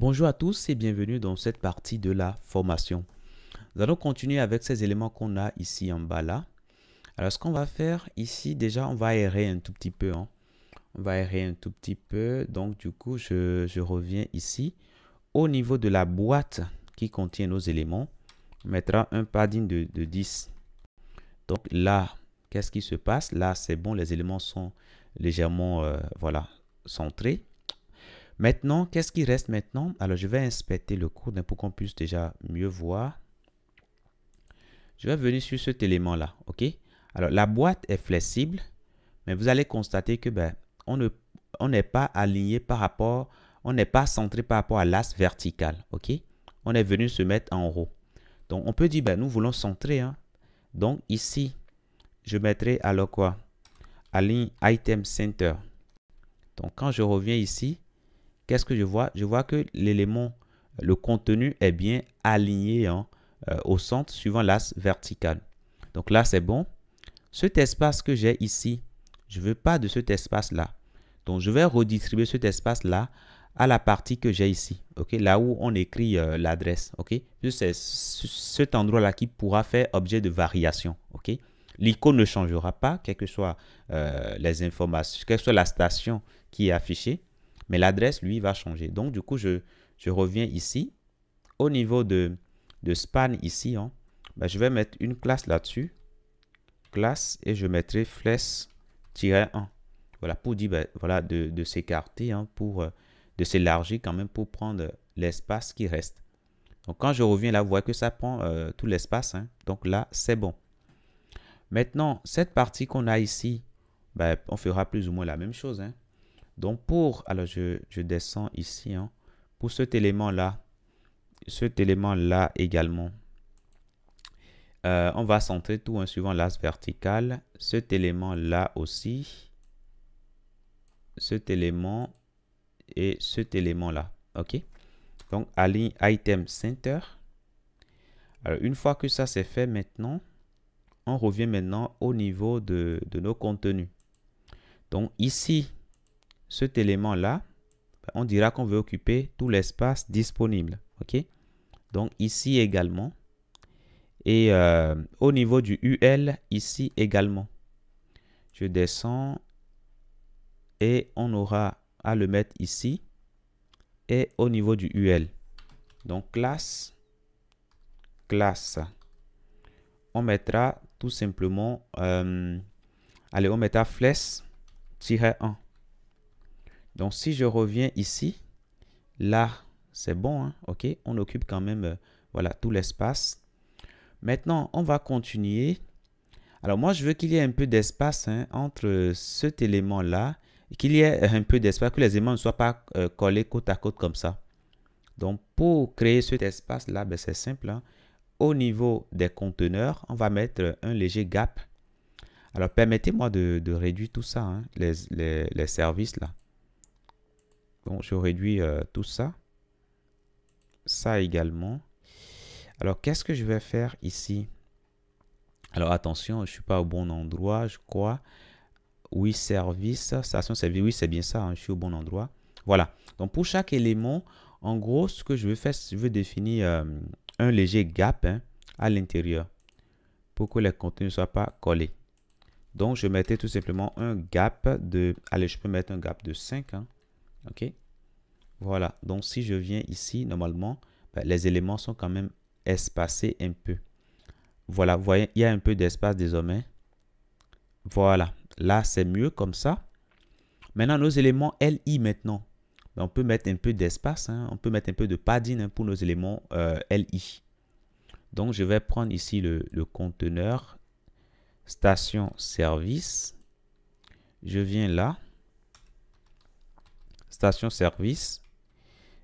Bonjour à tous et bienvenue dans cette partie de la formation. Nous allons continuer avec ces éléments qu'on a ici en bas là. Alors ce qu'on va faire ici, déjà on va aérer un tout petit peu. On va aérer un tout petit peu. Donc du coup, je reviens ici. Au niveau de la boîte qui contient nos éléments, on mettra un padding de 10. Donc là, qu'est-ce qui se passe? Là, c'est bon, les éléments sont légèrement voilà, centrés. Maintenant, qu'est-ce qui reste maintenant? Alors, je vais inspecter le code pour qu'on puisse déjà mieux voir. Je vais venir sur cet élément-là, ok? Alors, la boîte est flexible, mais vous allez constater que on n'est pas aligné par rapport, on n'est pas centré par rapport à l'axe vertical, ok? On est venu se mettre en haut. Donc, on peut dire, nous voulons centrer, hein? Donc, ici, je mettrai alors quoi? Align Item Center. Donc, quand je reviens ici, qu'est-ce que je vois? Je vois que l'élément, le contenu est bien aligné au centre suivant l'axe vertical. Donc là, c'est bon. Cet espace que j'ai ici, je ne veux pas de cet espace-là. Donc, je vais redistribuer cet espace-là à la partie que j'ai ici. Ok, là où on écrit l'adresse. Ok, c'est cet endroit-là qui pourra faire objet de variation. Ok, l'icône ne changera pas, quelles que soient les informations, quelle que soit la station qui est affichée. Mais l'adresse, lui, va changer. Donc, du coup, je reviens ici. Au niveau de span ici, je vais mettre une classe là-dessus. Classe, et je mettrai flex-1. Voilà, pour dire, voilà, de s'écarter, de s'élargir quand même pour prendre l'espace qui reste. Donc, quand je reviens là, vous voyez que ça prend tout l'espace. Donc là, c'est bon. Maintenant, cette partie qu'on a ici, on fera plus ou moins la même chose. Donc alors je descends ici, pour cet élément-là également, on va centrer tout suivant l'axe vertical. Cet élément-là aussi, cet élément et cet élément-là, ok? Donc, align Item Center. Alors, une fois que ça c'est fait maintenant, on revient maintenant au niveau de nos contenus. Donc, ici, cet élément-là, on dira qu'on veut occuper tout l'espace disponible. OK? Donc, ici également. Et au niveau du UL, ici également. Je descends et on aura à le mettre ici et au niveau du UL. Donc, classe. On mettra tout simplement, allez, on mettra flex-1. Donc, si je reviens ici, là, c'est bon, ok? On occupe quand même, voilà, tout l'espace. Maintenant, on va continuer. Alors, moi, je veux qu'il y ait un peu d'espace entre cet élément-là et qu'il y ait un peu d'espace, que les éléments ne soient pas collés côte à côte comme ça. Donc, pour créer cet espace-là, c'est simple. Au niveau des conteneurs, on va mettre un léger gap. Alors, permettez-moi de réduire tout ça, les services là. Donc, je réduis tout ça. Ça également. Alors, qu'est-ce que je vais faire ici? Alors, attention, je ne suis pas au bon endroit, je crois. Oui, service, station service. Oui, c'est bien ça, je suis au bon endroit. Voilà. Donc, pour chaque élément, en gros, ce que je veux faire, je veux définir un léger gap à l'intérieur pour que les contenus ne soient pas collés. Donc, je mettais tout simplement un gap de... Allez, je peux mettre un gap de 5. OK. Voilà. Donc, si je viens ici, normalement, les éléments sont quand même espacés un peu. Voilà. Vous voyez, il y a un peu d'espace désormais. Voilà. Là, c'est mieux comme ça. Maintenant, nos éléments LI maintenant. On peut mettre un peu d'espace. On peut mettre un peu de padding pour nos éléments LI. Donc, je vais prendre ici le conteneur station service. Je viens là. Station service.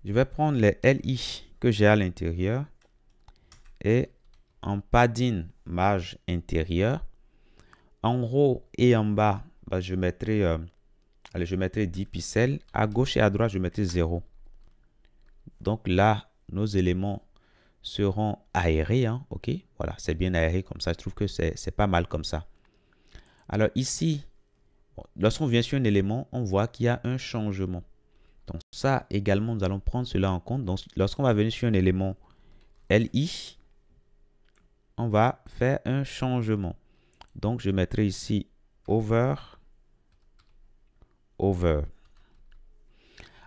Je vais prendre les LI que j'ai à l'intérieur et en padding marge intérieure. En haut et en bas, je mettrai, allez, je mettrai 10 pixels. À gauche et à droite, je mettrai 0. Donc là, nos éléments seront aérés. OK, voilà, c'est bien aéré comme ça. Je trouve que c'est pas mal comme ça. Alors ici, lorsqu'on vient sur un élément, on voit qu'il y a un changement. Donc ça également, nous allons prendre cela en compte. Donc lorsqu'on va venir sur un élément LI, on va faire un changement. Donc je mettrai ici over.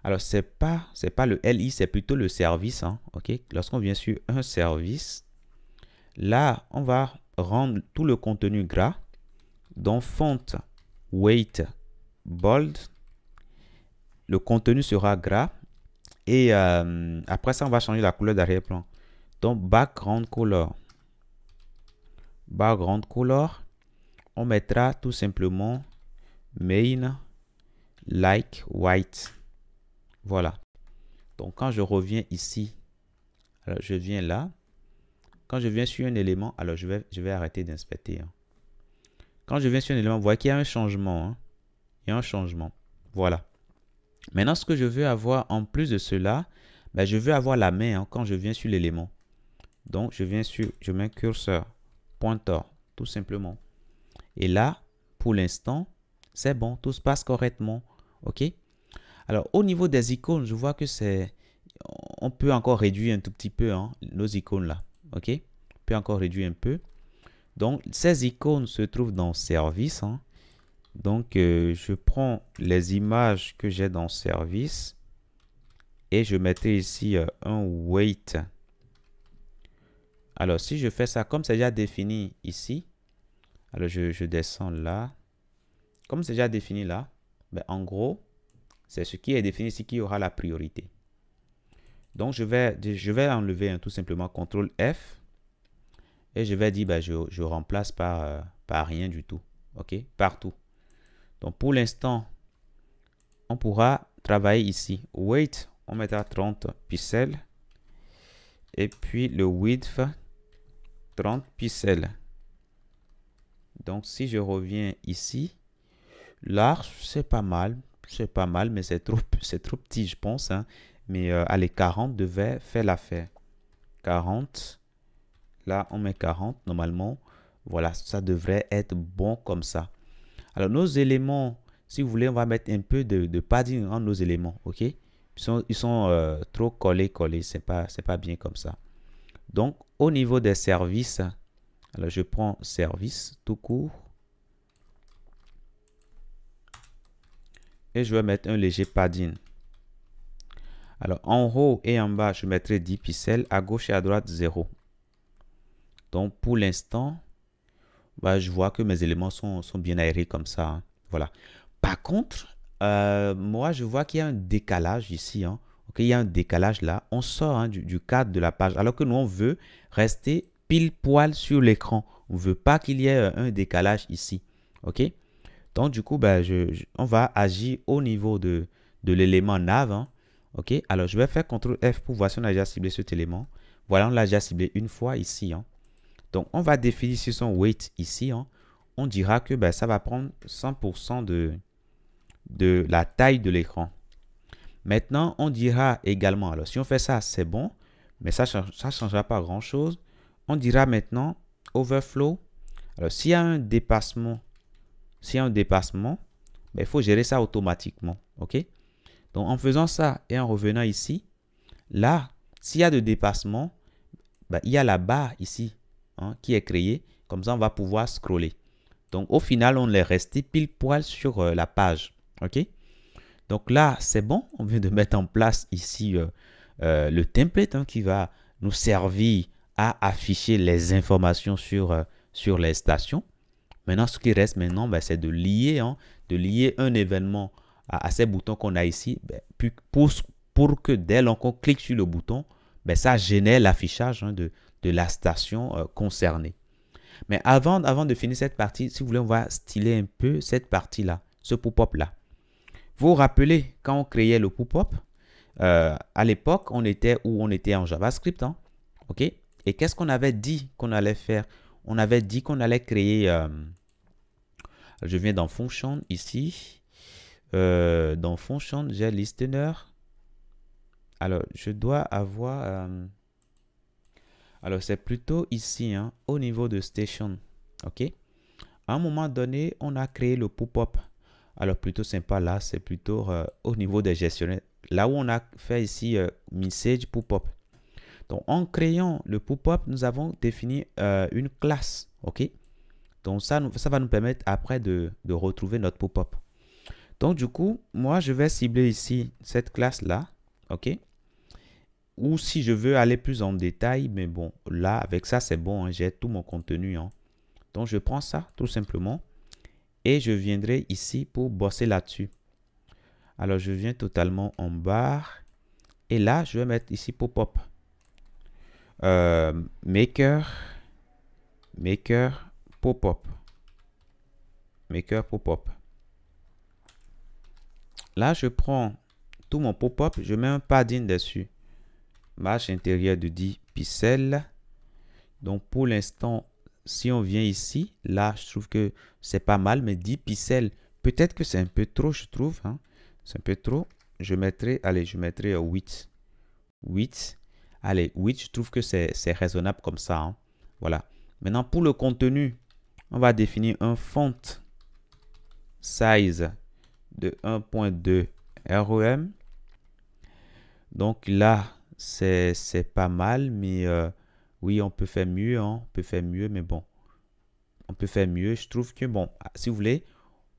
Alors c'est pas le LI, c'est plutôt le service, hein, ok. Lorsqu'on vient sur un service, là on va rendre tout le contenu gras. Donc font, weight, bold, le contenu sera gras. Et après ça, on va changer la couleur d'arrière-plan. Donc, background color. Background color, on mettra tout simplement main like white. Voilà. Donc, quand je reviens ici, alors je viens là. Quand je viens sur un élément, alors je vais arrêter d'inspecter. Hein. Quand je viens sur un élément, vous voyez qu'il y a un changement. Hein. Il y a un changement. Voilà. Maintenant, ce que je veux avoir en plus de cela, ben, je veux avoir la main hein, quand je viens sur l'élément. Donc, je mets curseur, pointeur, tout simplement. Et là, pour l'instant, c'est bon, tout se passe correctement. OK? Alors, au niveau des icônes, je vois que on peut encore réduire un tout petit peu hein, nos icônes là. OK? On peut encore réduire un peu. Donc, ces icônes se trouvent dans Service. Hein. Donc, je prends les images que j'ai dans Service et je mettrai ici un weight. Alors, si je fais ça, comme c'est déjà défini ici, alors je descends là. Comme c'est déjà défini là, ben, en gros, c'est ce qui est défini ici qui aura la priorité. Donc, je vais enlever hein, tout simplement CTRL F et je vais dire, ben, je remplace par rien du tout. OK? Partout. Donc, pour l'instant, on pourra travailler ici. Weight, on mettra 30 pixels. Et puis, le width, 30 pixels. Donc, si je reviens ici, large, c'est pas mal, mais c'est trop petit, je pense. Hein. Mais allez, 40 devait faire l'affaire. 40, là, on met 40 normalement. Voilà, ça devrait être bon comme ça. Alors, nos éléments, si vous voulez, on va mettre un peu de padding dans nos éléments, ok? Ils sont trop collés, c'est pas bien comme ça. Donc, au niveau des services, alors je prends service tout court. Et je vais mettre un léger padding. Alors, en haut et en bas, je mettrai 10 pixels. À gauche et à droite, 0. Donc, pour l'instant, bah, je vois que mes éléments sont bien aérés comme ça. Hein. Voilà. Par contre, moi, je vois qu'il y a un décalage ici. Hein. Okay, il y a un décalage là. On sort hein, du cadre de la page. Alors que nous, on veut rester pile poil sur l'écran. On ne veut pas qu'il y ait un décalage ici. OK? Donc, du coup, ben, on va agir au niveau de l'élément nav. Hein. OK? Alors, je vais faire CTRL F pour voir si on a déjà ciblé cet élément. Voilà, on l'a déjà ciblé une fois ici. Hein. Donc, on va définir sur son weight ici. Hein. On dira que ben, ça va prendre 100% de la taille de l'écran. Maintenant, on dira également, alors si on fait ça, c'est bon, mais ça ne changera pas grand-chose. On dira maintenant overflow. Alors, s'il y a un dépassement, ben, il faut gérer ça automatiquement. OK? Donc, en faisant ça et en revenant ici, là, s'il y a de dépassement, ben, il y a la barre ici hein, qui est créée. Comme ça, on va pouvoir scroller. Donc, au final, on est resté pile poil sur la page. OK? Donc là, c'est bon. On vient de mettre en place ici le template hein, qui va nous servir à afficher les informations sur les stations. Maintenant, ce qui reste maintenant, ben, c'est de lier un événement à ces boutons qu'on a ici ben, pour que dès qu'on clique sur le bouton, ben, ça génère l'affichage hein, de la station concernée. Mais avant de finir cette partie, si vous voulez, on va styler un peu cette partie-là, ce pop-up là. Vous vous rappelez, quand on créait le pop-up, à l'époque, on était en JavaScript. Hein, OK? Et qu'est-ce qu'on avait dit qu'on allait faire? On avait dit qu'on allait créer... je viens dans Function ici. Dans Function, j'ai Listener. Alors, je dois avoir... alors, c'est plutôt ici, hein, au niveau de Station. OK? À un moment donné, on a créé le pop-up. Alors, plutôt sympa là, c'est plutôt au niveau des gestionnaires là où on a fait ici message pop-up. Donc, en créant le pop-up, nous avons défini une classe. OK? Donc, ça va nous permettre après de retrouver notre pop-up. Donc, du coup, moi, je vais cibler ici cette classe-là. OK? Ou si je veux aller plus en détail, mais bon, là, avec ça, c'est bon. Hein, j'ai tout mon contenu. Hein. Donc, je prends ça, tout simplement. Et je viendrai ici pour bosser là-dessus. Alors, je viens totalement en barre. Et là, je vais mettre ici pop-up. Maker pop-up. Maker pop-up. Là, je prends tout mon pop-up. Je mets un padding dessus. Marge intérieure de 10 pixels. Donc, pour l'instant, si on vient ici, là, je trouve que c'est pas mal. Mais 10 pixels, peut-être que c'est un peu trop, je trouve. Hein. C'est un peu trop. Je mettrai 8. 8. Allez, 8, je trouve que c'est raisonnable comme ça. Hein. Voilà. Maintenant, pour le contenu, on va définir un font size de 1.2 REM. Donc là, c'est pas mal, mais oui, on peut faire mieux. Hein. On peut faire mieux, mais bon. On peut faire mieux. Je trouve que, bon, si vous voulez,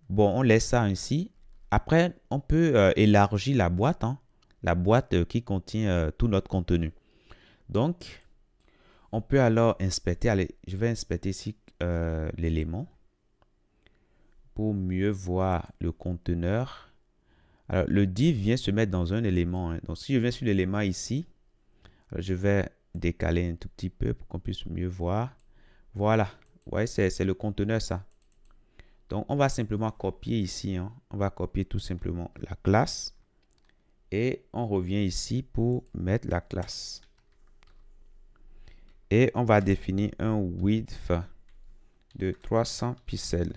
bon, on laisse ça ainsi. Après, on peut élargir la boîte. Hein. La boîte qui contient tout notre contenu. Donc, on peut alors inspecter. Allez, je vais inspecter ici l'élément pour mieux voir le conteneur. Alors, le div vient se mettre dans un élément. Hein. Donc, si je viens sur l'élément ici, je vais décaler un tout petit peu pour qu'on puisse mieux voir. Voilà. Vous voyez, c'est le conteneur, ça. Donc, on va simplement copier ici. Hein. On va copier tout simplement la classe. Et on revient ici pour mettre la classe. Et on va définir un width de 300 pixels.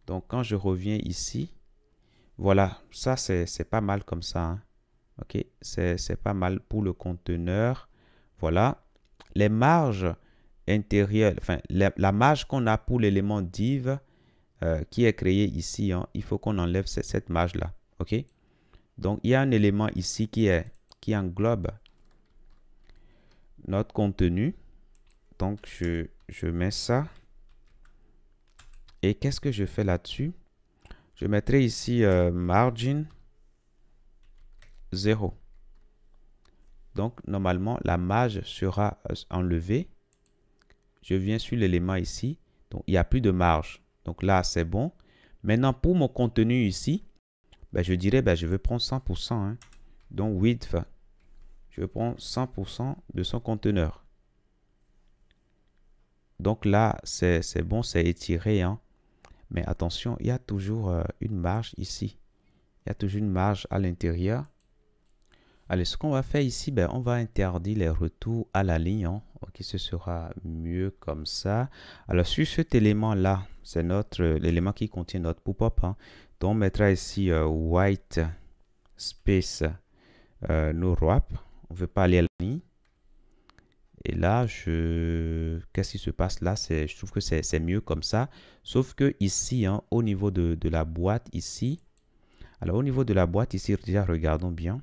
Donc, quand je reviens ici, voilà, ça c'est pas mal comme ça. Hein. OK, c'est pas mal pour le conteneur. Voilà, les marges intérieures, enfin, la marge qu'on a pour l'élément div qui est créé ici, hein, il faut qu'on enlève cette marge-là. OK, donc il y a un élément ici qui englobe notre contenu. Donc, je mets ça. Et qu'est-ce que je fais là-dessus? Je mettrai ici margin 0. Donc, normalement, la marge sera enlevée. Je viens sur l'élément ici. Donc, il n'y a plus de marge. Donc là, c'est bon. Maintenant, pour mon contenu ici, ben, je dirais, ben, je vais prendre 100%. Hein. Donc, width, je prends 100% de son conteneur. Donc là, c'est bon, c'est étiré. Hein. Mais attention, il y a toujours une marge ici. Il y a toujours une marge à l'intérieur. Allez, ce qu'on va faire ici, ben, on va interdire les retours à la ligne. Hein. Ok, ce sera mieux comme ça. Alors, sur cet élément-là, c'est l'élément qui contient notre pop-up. Hein. Donc, on mettra ici white space no wrap. On ne veut pas aller à la ligne. Et là, qu'est-ce qui se passe là? Je trouve que c'est mieux comme ça. Sauf que ici, hein, au niveau de la boîte ici, alors au niveau de la boîte ici, déjà regardons bien.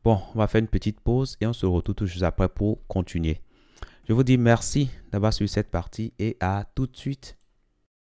Bon, on va faire une petite pause et on se retrouve tout juste après pour continuer. Je vous dis merci d'avoir suivi cette partie et à tout de suite.